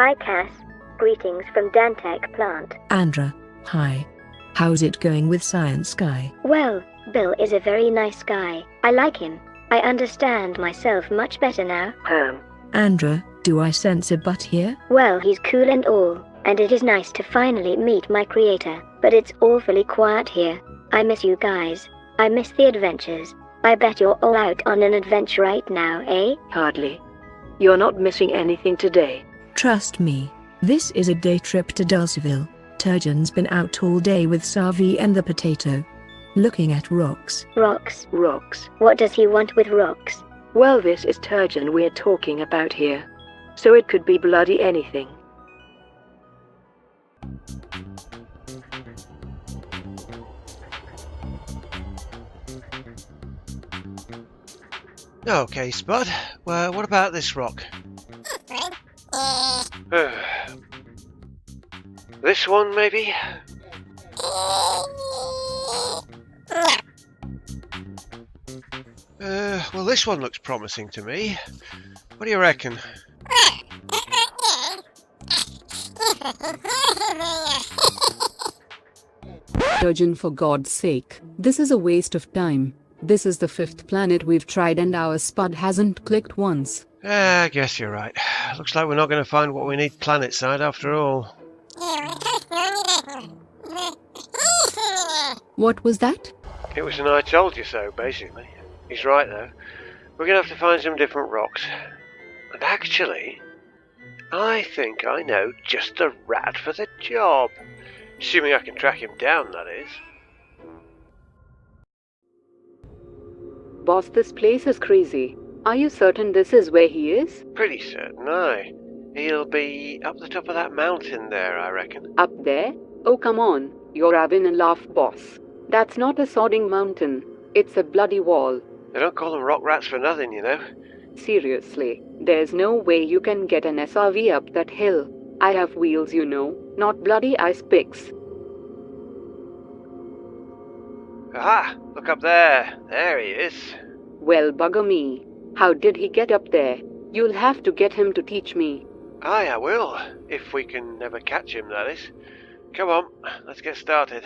Hi, Cass. Greetings from Dantec Plant. Andra, hi. How's it going with Science Guy? Well, Bill is a very nice guy. I like him. I understand myself much better now. Andra, do I sense a butt here? Well, he's cool and all, and it is nice to finally meet my creator, but it's awfully quiet here. I miss you guys. I miss the adventures. I bet you're all out on an adventure right now, eh? Hardly. You're not missing anything today. Trust me. This is a day trip to Dulceville. Turjan's been out all day with Savi and the potato. Looking at rocks. Rocks? Rocks. What does he want with rocks? Well, this is Turjan we're talking about here. So it could be bloody anything. Okay, Spud. Well, what about this rock? This one, maybe? Well, this one looks promising to me. What do you reckon? Turjan, for God's sake, this is a waste of time. This is the 5th planet we've tried and our Spud hasn't clicked once. I guess you're right. Looks like we're not going to find what we need planet-side after all. What was that? It was an I told you so, basically. He's right, though. We're going to have to find some different rocks. And actually, I think I know just the rat for the job. Assuming I can track him down, that is. Boss, this place is crazy. Are you certain this is where he is? Pretty certain, aye. He'll be up the top of that mountain there, I reckon. Up there? Oh, come on. You're having a laugh, boss. That's not a sodding mountain. It's a bloody wall. They don't call them rock rats for nothing, you know. Seriously, there's no way you can get an SRV up that hill. I have wheels, you know, not bloody ice picks. Aha! Look up there. There he is. Well, bugger me. How did he get up there? You'll have to get him to teach me. Aye, I will. If we can never catch him, that is. Come on, let's get started.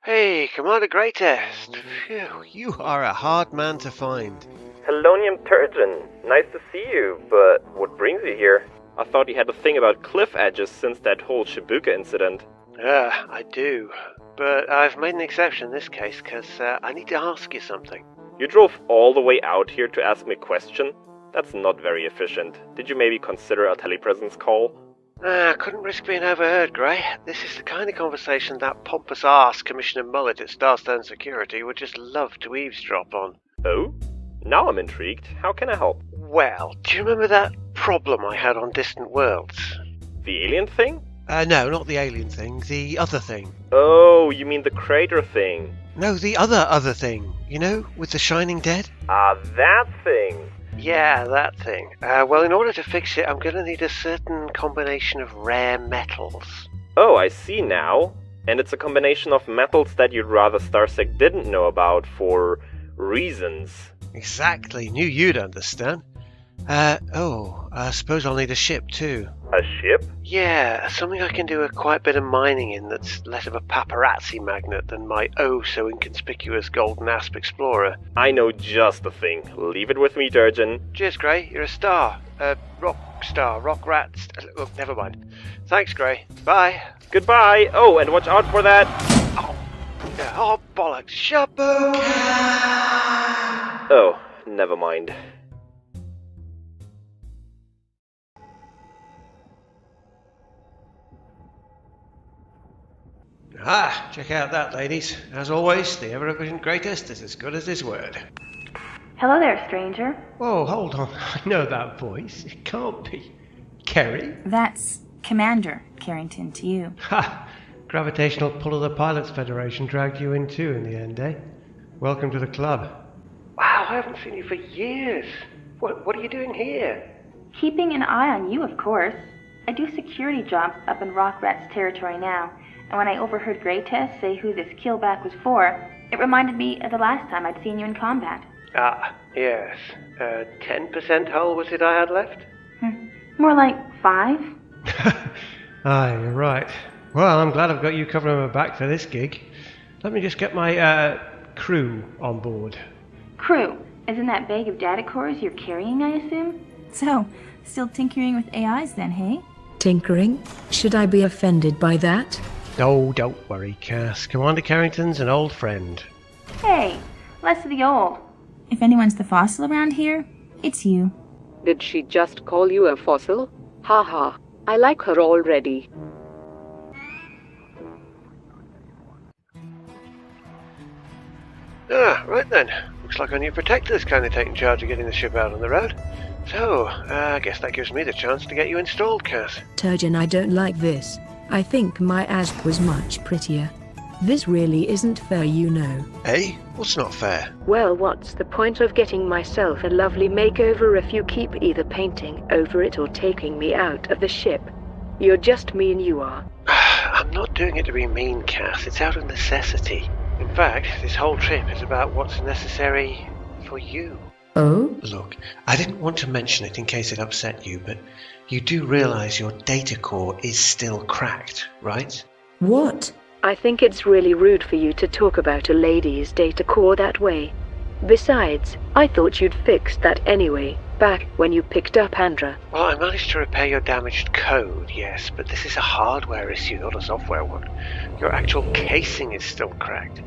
Hey, Commander Greatest. Phew, you are a hard man to find. Cmdr Turjan, nice to see you, but what brings you here? I thought you had a thing about cliff edges since that whole Shibuya incident. I do. But I've made an exception in this case, because I need to ask you something. You drove all the way out here to ask me a question? That's not very efficient. Did you maybe consider a telepresence call? I couldn't risk being overheard, Gray. This is the kind of conversation that pompous arse Commissioner Mullet at Starstone Security would just love to eavesdrop on. Oh? Now I'm intrigued. How can I help? Well, do you remember that problem I had on Distant Worlds? The alien thing? No, not the alien thing. The other thing. Oh, you mean the crater thing? No, the other thing. You know, with the Shining Dead? Ah, that thing. Yeah, that thing. Well, in order to fix it, I'm going to need a certain combination of rare metals. Oh, I see now. And it's a combination of metals that you'd rather Starsec didn't know about for reasons. Exactly. Knew you'd understand. I suppose I'll need a ship too. A ship? Yeah, something I can do quite a bit of mining in that's less of a paparazzi magnet than my oh-so-inconspicuous Golden Asp Explorer. I know just the thing. Leave it with me, Turjan. Cheers, Gray. You're a star. Rock rat. Look, never mind. Thanks, Gray. Bye. Goodbye. Oh, and watch out for that. Oh, bollocks. Shabu! Oh, never mind. Ah, check out that, ladies. As always, the ever-efficient greatest is as good as his word. Hello there, stranger. Whoa, hold on. I know that voice. It can't be. Kerry? That's Commander Carrington to you. Ha! Gravitational pull of the Pilots Federation dragged you in too in the end, eh? Welcome to the club. Wow, I haven't seen you for years. What are you doing here? Keeping an eye on you, of course. I do security jobs up in Rock Rat's territory now, and when I overheard Greytest say who this killback was for, it reminded me of the last time I'd seen you in combat. Ah, yes. 10% hull was it I had left? More like 5? Aye, you're right. Well, I'm glad I've got you covering my back for this gig. Let me just get my, crew on board. Crew? As in that bag of data cores you're carrying, I assume? So, still tinkering with AIs then, hey? Tinkering? Should I be offended by that? Oh, don't worry, Cass. Commander Carrington's an old friend. Hey, less of the old. If anyone's the fossil around here, it's you. Did she just call you a fossil? Ha. I like her already. Ah, right then. Looks like our new protector's kind of taking charge of getting the ship out on the road. So, I guess that gives me the chance to get you installed, Cass. Turjan, I don't like this. I think my Asp was much prettier. This really isn't fair, you know. Eh? What's not fair? Well, what's the point of getting myself a lovely makeover if you keep either painting over it or taking me out of the ship? You're just mean, you are. I'm not doing it to be mean, Cass. It's out of necessity. In fact, this whole trip is about what's necessary for you. Oh? Look, I didn't want to mention it in case it upset you, but you do realize your data core is still cracked, right? What? I think it's really rude for you to talk about a lady's data core that way. Besides, I thought you'd fixed that anyway, back when you picked up Andra. Well, I managed to repair your damaged code, yes, but this is a hardware issue, not a software one. Your actual casing is still cracked.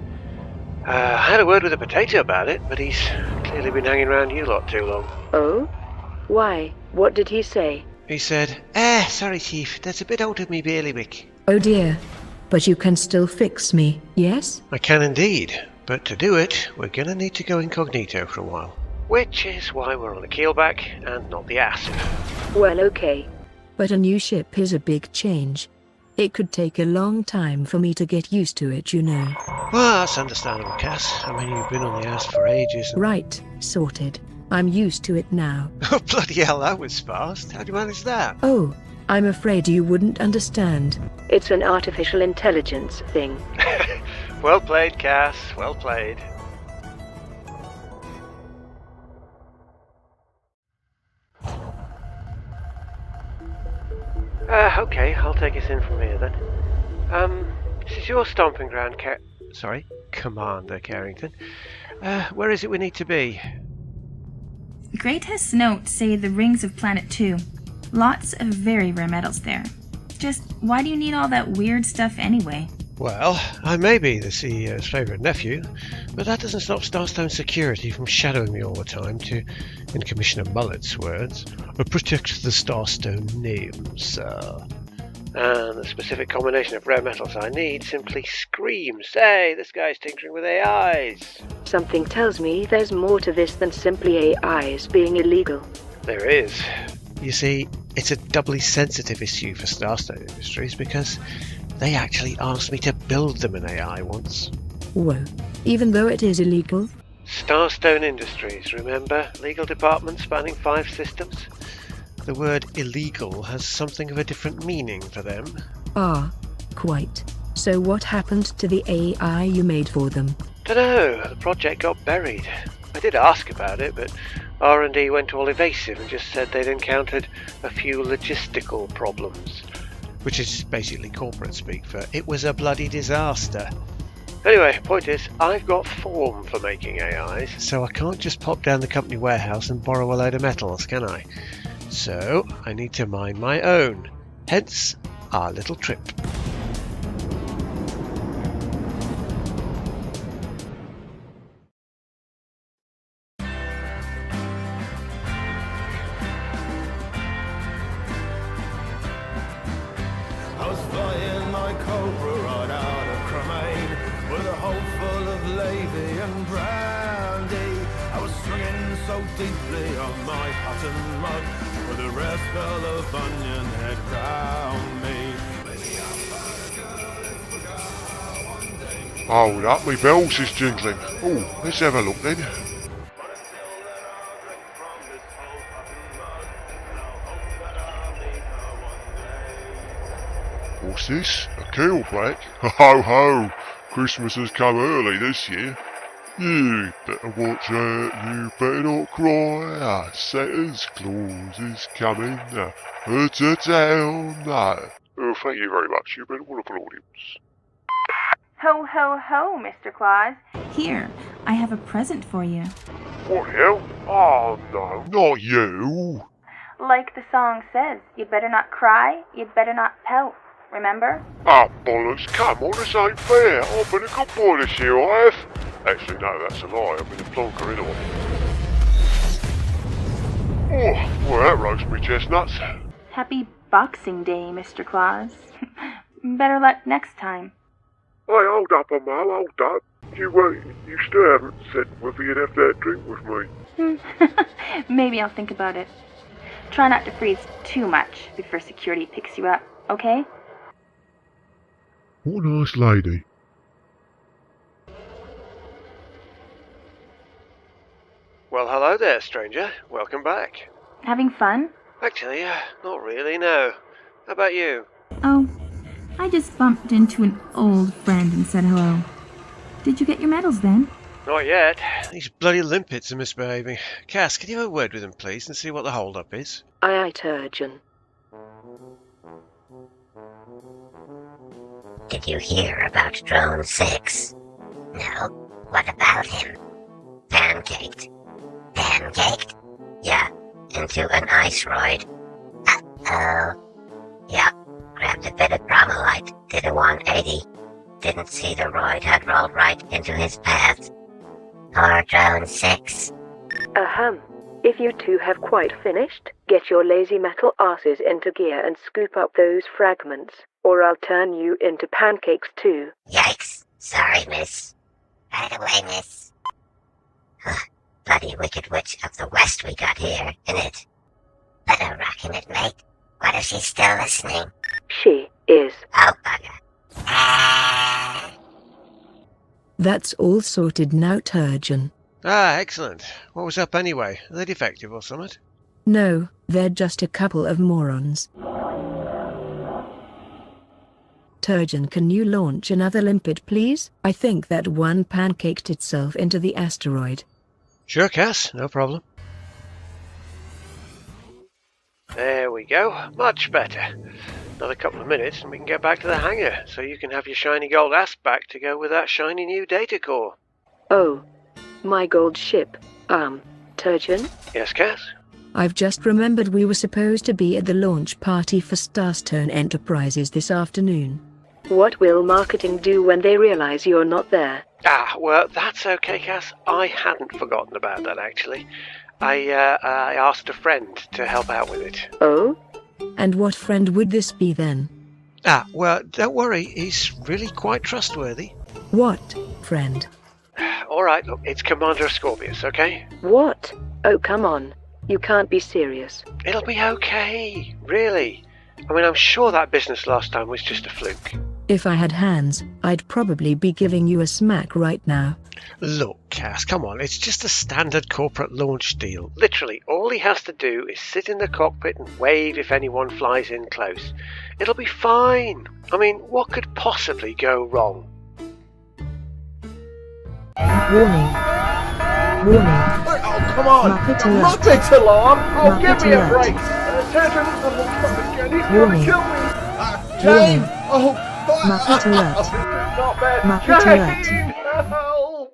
I had a word with the potato about it, but he's clearly been hanging around you lot too long. Oh? Why? What did he say? He said, sorry, Chief, that's a bit out of me bailiwick. Oh dear. But you can still fix me, yes? I can indeed, but to do it, we're gonna need to go incognito for a while. Which is why we're on the keelback and not the Asp. Well, okay. But a new ship is a big change. It could take a long time for me to get used to it, you know. Well, that's understandable, Cass. I mean, you've been on the Asp for ages. Right, sorted. I'm used to it now. Oh, bloody hell, that was fast. How'd you manage that? Oh, I'm afraid you wouldn't understand. It's an artificial intelligence thing. Well played, Cass. Well played. Okay, I'll take us in from here then. This is your stomping ground, Commander Carrington. Where is it we need to be? Greytest's notes say the rings of Planet 2. Lots of very rare metals there. Just why do you need all that weird stuff anyway? Well, I may be the CEO's favourite nephew, but that doesn't stop Starstone security from shadowing me all the time to, in Commissioner Mullet's words, protect the Starstone name, sir. And the specific combination of rare metals I need simply screams, hey, this guy's tinkering with AIs. Something tells me there's more to this than simply AIs being illegal. There is. You see, it's a doubly sensitive issue for Starstone Industries because they actually asked me to build them an AI once. Whoa. Even though it is illegal? Starstone Industries, remember? Legal department spanning 5 systems? The word illegal has something of a different meaning for them. Ah, quite. So what happened to the AI you made for them? Dunno, the project got buried. I did ask about it, but R&D went all evasive and just said they'd encountered a few logistical problems. Which is basically corporate speak for, it was a bloody disaster. Anyway, point is, I've got form for making AIs, so I can't just pop down the company warehouse and borrow a load of metals, can I? So, I need to mine my own. Hence, our little trip. I was flying my Cobra right out of hold full of levy and brandy. I was swinging so deeply on my hot and mud, with the rest fell of onion head round me. Hold up, my bells is jingling. Oh, let's have a look then. What's this? A keel black? Ho ho! Christmas has come early this year. You better watch out, you better not cry. Santa's Claus is coming to town. Oh, thank you very much. You've been a wonderful audience. Ho, ho, ho, Mr. Claus. Here, I have a present for you. What hell? Oh no, not you! Like the song says, you'd better not cry, you'd better not pout. Remember? Ah, bollocks, come on, this ain't fair. I've been a good boy this year, I have. Actually, no, that's a lie. I've been a plonker anyway. Oh, well, that roasts me chestnuts. Happy Boxing Day, Mr. Claus. Better luck next time. Hey, hold up, Mo, hold up. You still haven't said whether you'd have that drink with me. Maybe I'll think about it. Try not to freeze too much before security picks you up, okay? What a nice lady. Well, hello there, stranger. Welcome back. Having fun? Actually, not really, no. How about you? Oh, I just bumped into an old friend and said hello. Did you get your medals then? Not yet. These bloody limpets are misbehaving. Cass, can you have a word with them, please, and see what the hold-up is? Aye, aye, Turjan. Did you hear about Drone 6? No? What about him? Pancaked. Pancaked? Yeah, into an ice roid. Uh-oh. Yeah, grabbed a bit of Bromolite, did a 180. Didn't see the roid had rolled right into his path. Poor Drone 6. Ahem. If you two have quite finished, get your lazy metal asses into gear and scoop up those fragments, or I'll turn you into pancakes too. Yikes. Sorry, miss. Right away, miss. Bloody wicked witch of the west we got here, innit? Better rockin' it, mate. What if she's still listening? She is. Oh, bugger. Ah. That's all sorted now, Turjan. Ah, excellent. What was up anyway? Are they defective or something? No, they're just a couple of morons. Turjan, can you launch another limpet, please? I think that one pancaked itself into the asteroid. Sure, Cass. No problem. There we go. Much better. Another couple of minutes and we can get back to the hangar, so you can have your shiny gold ass back to go with that shiny new data core. Oh, my gold ship. Turjan? Yes, Cass? I've just remembered we were supposed to be at the launch party for Starstone Enterprises this afternoon. What will marketing do when they realize you're not there? Ah, well, that's okay, Cass. I hadn't forgotten about that, actually. I asked a friend to help out with it. Oh? And what friend would this be then? Ah, well, don't worry. He's really quite trustworthy. What friend? All right, look, it's Commander Scorpius, okay? What? Oh, come on. You can't be serious. It'll be okay, really. I mean, I'm sure that business last time was just a fluke. If I had hands, I'd probably be giving you a smack right now. Look, Cass, come on, it's just a standard corporate launch deal. Literally, all he has to do is sit in the cockpit and wave if anyone flies in close. It'll be fine. I mean, what could possibly go wrong? Warning. Warning. Oh, come on! Muppet alarm! Oh, give me a break! Turjan, he's gonna kill me! Jane! Oh! Muppet alert. Not bad! Muppet alert. Jane! Help!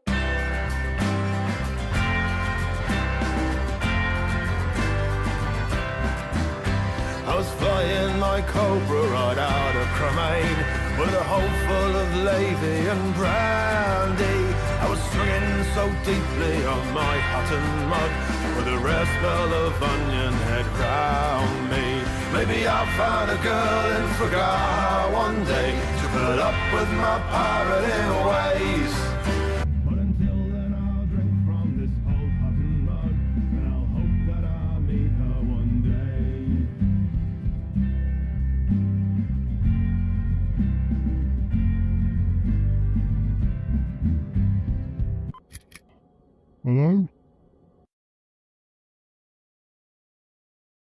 I was flying my Cobra right out of Cremain, with a hold full of levy and brandy. I was swinging so deeply on my hot and mud, with the rest fell of onion head round me. Maybe I'll find a girl and forget her one day to put up with my pirating ways.